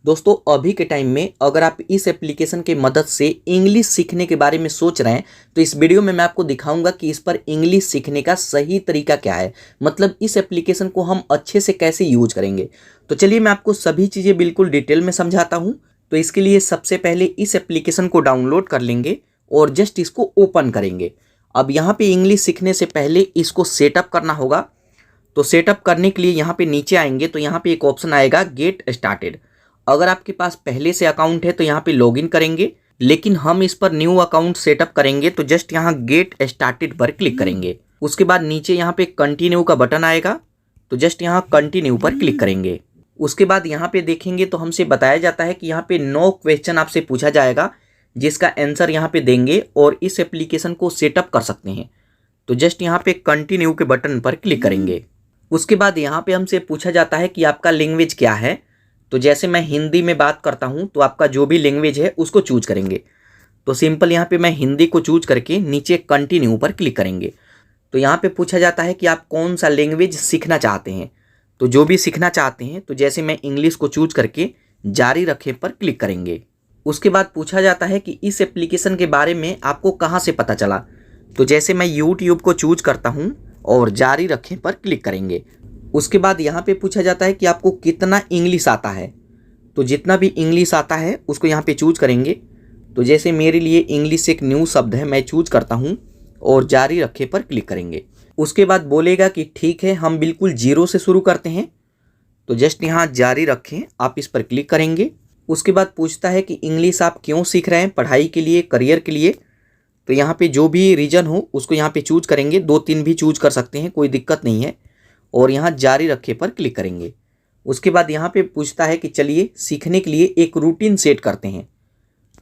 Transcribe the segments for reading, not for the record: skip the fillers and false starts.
दोस्तों अभी के टाइम में अगर आप इस एप्लीकेशन की मदद से इंग्लिश सीखने के बारे में सोच रहे हैं तो इस वीडियो में मैं आपको दिखाऊंगा कि इस पर इंग्लिश सीखने का सही तरीका क्या है। मतलब इस एप्लीकेशन को हम अच्छे से कैसे यूज करेंगे। तो चलिए मैं आपको सभी चीज़ें बिल्कुल डिटेल में समझाता हूँ। तो इसके लिए सबसे पहले इस एप्लीकेशन को डाउनलोड कर लेंगे और जस्ट इसको ओपन करेंगे। अब यहाँ पे इंग्लिश सीखने से पहले इसको सेटअप करना होगा। तो सेटअप करने के लिए यहाँ पे नीचे आएंगे तो यहाँ पे एक ऑप्शन आएगा गेट स्टार्टेड। अगर आपके पास पहले से अकाउंट है तो यहाँ पे लॉगिन करेंगे, लेकिन हम इस पर न्यू अकाउंट सेटअप करेंगे तो जस्ट यहाँ गेट स्टार्टेड पर क्लिक करेंगे। उसके बाद नीचे यहाँ पे कंटिन्यू का बटन आएगा तो जस्ट यहाँ कंटिन्यू पर क्लिक करेंगे। उसके बाद यहाँ पे देखेंगे तो हमसे बताया जाता है कि यहाँ पे 9 क्वेश्चन आपसे पूछा जाएगा जिसका आंसर यहाँ पे देंगे और इस एप्लीकेशन को सेटअप कर सकते हैं। तो जस्ट यहाँ पे कंटिन्यू के बटन पर क्लिक करेंगे। उसके बाद यहाँ पे हमसे पूछा जाता है कि आपका लैंग्वेज क्या है। तो जैसे मैं हिंदी में बात करता हूँ तो आपका जो भी लैंग्वेज है उसको चूज करेंगे। तो सिंपल यहाँ पे मैं हिंदी को चूज करके नीचे कंटिन्यू पर क्लिक करेंगे। तो यहाँ पे पूछा जाता है कि आप कौन सा लैंग्वेज सीखना चाहते हैं। तो जो भी सीखना चाहते हैं तो जैसे मैं इंग्लिश को चूज करके जारी रखें पर क्लिक करेंगे। उसके बाद पूछा जाता है कि इस एप्लीकेशन के बारे में आपको कहाँ से पता चला। तो जैसे मैं यूट्यूब को चूज करता हूँ और जारी रखें पर क्लिक करेंगे। उसके बाद यहाँ पे पूछा जाता है कि आपको कितना इंग्लिश आता है। तो जितना भी इंग्लिश आता है उसको यहाँ पे चूज करेंगे। तो जैसे मेरे लिए इंग्लिश एक न्यू शब्द है, मैं चूज करता हूँ और जारी रखे पर क्लिक करेंगे। उसके बाद बोलेगा कि ठीक है हम बिल्कुल जीरो से शुरू करते हैं। तो जस्ट यहाँ जारी रखें आप इस पर क्लिक करेंगे। उसके बाद पूछता है कि इंग्लिश आप क्यों सीख रहे हैं, पढ़ाई के लिए, करियर के लिए। तो यहाँ पे जो भी रीजन हो उसको यहाँ पे चूज करेंगे, 2-3 भी चूज कर सकते हैं, कोई दिक्कत नहीं है। और यहाँ जारी रखे पर क्लिक करेंगे। उसके बाद यहाँ पे पूछता है कि चलिए सीखने के लिए एक रूटीन सेट करते हैं।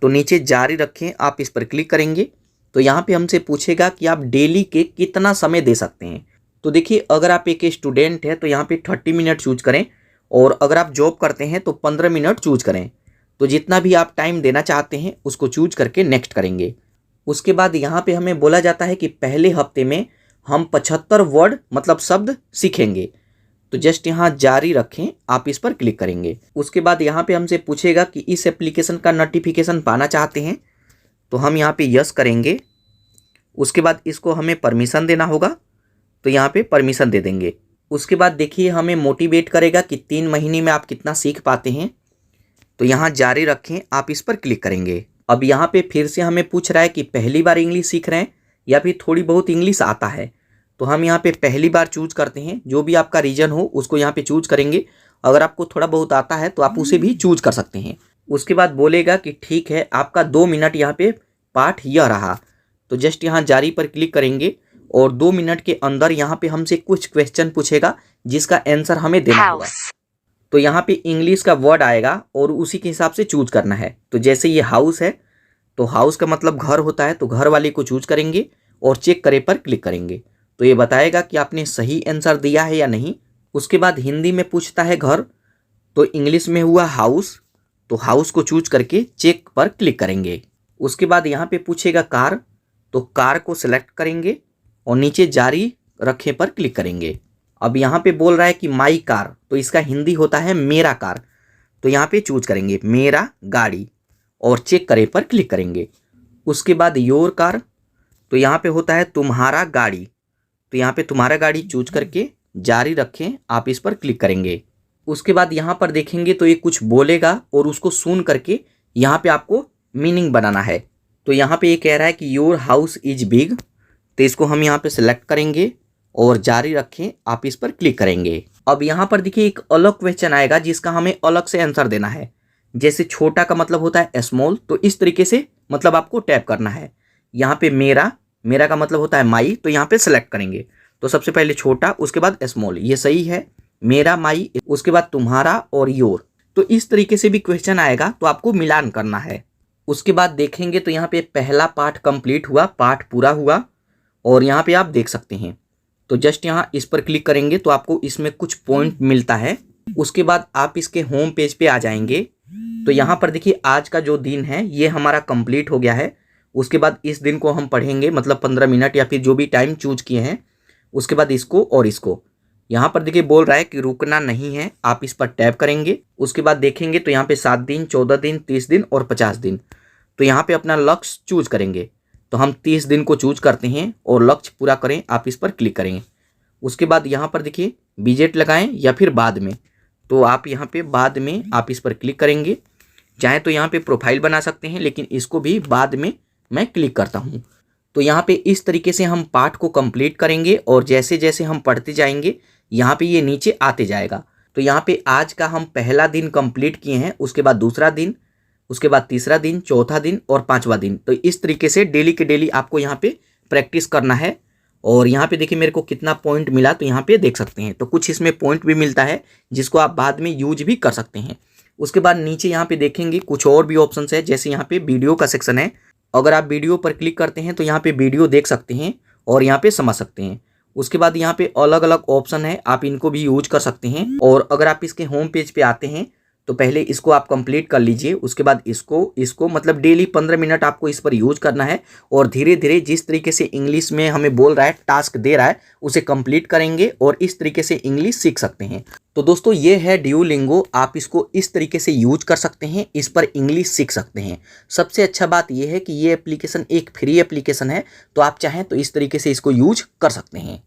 तो नीचे जारी रखें आप इस पर क्लिक करेंगे। तो यहाँ पे हमसे पूछेगा कि आप डेली के कितना समय दे सकते हैं। तो देखिए अगर आप एक स्टूडेंट हैं तो यहाँ पे 30 मिनट चूज करें और अगर आप जॉब करते हैं तो 15 मिनट चूज करें। तो जितना भी आप टाइम देना चाहते हैं उसको चूज करके नेक्स्ट करेंगे। उसके बाद यहाँ पे हमें बोला जाता है कि पहले हफ्ते में हम 75 वर्ड मतलब शब्द सीखेंगे। तो जस्ट यहाँ जारी रखें आप इस पर क्लिक करेंगे। उसके बाद यहाँ पे हमसे पूछेगा कि इस एप्लीकेशन का नोटिफिकेशन पाना चाहते हैं। तो हम यहाँ पे यस करेंगे। उसके बाद इसको हमें परमिशन देना होगा तो यहाँ पे परमिशन दे देंगे। उसके बाद देखिए हमें मोटिवेट करेगा कि 3 महीने में आप कितना सीख पाते हैं। तो यहाँ जारी रखें आप इस पर क्लिक करेंगे। अब यहाँ पे फिर से हमें पूछ रहा है कि पहली बार इंग्लिश सीख रहे हैं या फिर थोड़ी बहुत इंग्लिश आता है। तो हम यहाँ पे पहली बार चूज करते हैं, जो भी आपका रीजन हो उसको यहाँ पे चूज करेंगे। अगर आपको थोड़ा बहुत आता है तो आप उसे भी चूज कर सकते हैं। उसके बाद बोलेगा कि ठीक है आपका 2 मिनट यहाँ पे पाठ यह रहा। तो जस्ट यहाँ जारी पर क्लिक करेंगे और 2 मिनट के अंदर यहाँ पे हमसे कुछ क्वेश्चन पूछेगा जिसका आंसर हमें देना होगा। तो यहाँ पे इंग्लिश का वर्ड आएगा और उसी के हिसाब से चूज करना है। तो जैसे ये हाउस है तो हाउस का मतलब घर होता है, तो घर वाले को चूज करेंगे और चेक करे पर क्लिक करेंगे। तो ये बताएगा कि आपने सही आंसर दिया है या नहीं। उसके बाद हिंदी में पूछता है घर, तो इंग्लिश में हुआ हाउस, तो हाउस को चूज करके चेक पर क्लिक करेंगे। उसके बाद यहाँ पे पूछेगा कार, तो कार को सिलेक्ट करेंगे और नीचे जारी रखे पर क्लिक करेंगे। अब यहाँ पे बोल रहा है कि माई कार, तो इसका हिंदी होता है मेरा कार। तो यहाँ पे चूज करेंगे मेरा गाड़ी और चेक करे पर क्लिक करेंगे। उसके बाद योर कार, तो यहाँ पे होता है तुम्हारा गाड़ी। तो यहाँ पे तुम्हारा गाड़ी चूज करके जारी रखें आप इस पर क्लिक करेंगे। उसके बाद यहाँ पर देखेंगे तो ये कुछ बोलेगा और उसको सुन करके यहाँ पे आपको मीनिंग बनाना है। तो यहाँ पे ये कह रहा है कि योर हाउस इज बिग, तो इसको हम यहाँ पे सिलेक्ट करेंगे और जारी रखें आप इस पर क्लिक करेंगे। अब यहाँ पर देखिए एक अलग क्वेश्चन आएगा जिसका हमें अलग से आंसर देना है। जैसे छोटा का मतलब होता है स्मॉल, तो इस तरीके से मतलब आपको टैप करना है। यहाँ पे मेरा का मतलब होता है माई, तो यहाँ पे सेलेक्ट करेंगे। तो सबसे पहले छोटा, उसके बाद स्मॉल, ये सही है, मेरा माई, उसके बाद तुम्हारा और योर। तो इस तरीके से भी क्वेश्चन आएगा तो आपको मिलान करना है। उसके बाद देखेंगे तो यहाँ पे पहला पार्ट कंप्लीट हुआ, पार्ट पूरा हुआ और यहाँ पे आप देख सकते हैं। तो जस्ट यहाँ इस पर क्लिक करेंगे तो आपको इसमें कुछ पॉइंट मिलता है। उसके बाद आप इसके होम पेज पे आ जाएंगे। तो यहाँ पर देखिए आज का जो दिन है ये हमारा कंप्लीट हो गया है। उसके बाद इस दिन को हम पढ़ेंगे, मतलब 15 मिनट या फिर जो भी टाइम चूज किए हैं। उसके बाद इसको और इसको, यहाँ पर देखिए बोल रहा है कि रुकना नहीं है, आप इस पर टैप करेंगे। उसके बाद देखेंगे तो यहाँ पे 7 दिन, 14 दिन, 30 दिन और 50 दिन। तो यहाँ पे अपना लक्ष्य चूज करेंगे। तो हम 30 दिन को चूज करते हैं और लक्ष्य पूरा करें, आप इस पर क्लिक करेंगे। उसके बाद यहाँ पर देखिए बजट लगाएं या फिर बाद में, तो आप यहाँ पे बाद में आप इस पर क्लिक करेंगे। चाहे तो यहाँ पे प्रोफाइल बना सकते हैं, लेकिन इसको भी बाद में मैं क्लिक करता हूँ। तो यहाँ पे इस तरीके से हम पाठ को कंप्लीट करेंगे और जैसे जैसे हम पढ़ते जाएंगे यहाँ पे ये नीचे आते जाएगा। तो यहाँ पे आज का हम पहला दिन कंप्लीट किए हैं, उसके बाद दूसरा दिन, उसके बाद तीसरा दिन, चौथा दिन और पांचवा दिन। तो इस तरीके से डेली के डेली आपको यहाँ पे प्रैक्टिस करना है। और यहाँ पे देखिए मेरे को कितना पॉइंट मिला, तो यहाँ पे देख सकते हैं। तो कुछ इसमें पॉइंट भी मिलता है जिसको आप बाद में यूज भी कर सकते हैं। उसके बाद नीचे यहाँ पे देखेंगे कुछ और भी ऑप्शंस है, जैसे यहाँ पे वीडियो का सेक्शन है। अगर आप वीडियो पर क्लिक करते हैं तो यहाँ पे वीडियो देख सकते हैं और यहाँ पे समझ सकते हैं। उसके बाद यहाँ पे अलग अलग ऑप्शन है, आप इनको भी यूज कर सकते हैं। और अगर आप इसके होम पेज पे आते हैं तो पहले इसको आप कंप्लीट कर लीजिए। उसके बाद इसको मतलब डेली 15 मिनट आपको इस पर यूज करना है और धीरे धीरे जिस तरीके से इंग्लिश में हमें बोल रहा है, टास्क दे रहा है, उसे कंप्लीट करेंगे और इस तरीके से इंग्लिश सीख सकते हैं। तो दोस्तों ये है ड्यूलिंगो, आप इसको इस तरीके से यूज कर सकते हैं, इस पर इंग्लिश सीख सकते हैं। सबसे अच्छा बात यह है कि ये एप्लीकेशन एक फ्री एप्लीकेशन है, तो आप चाहें तो इस तरीके से इसको यूज कर सकते हैं।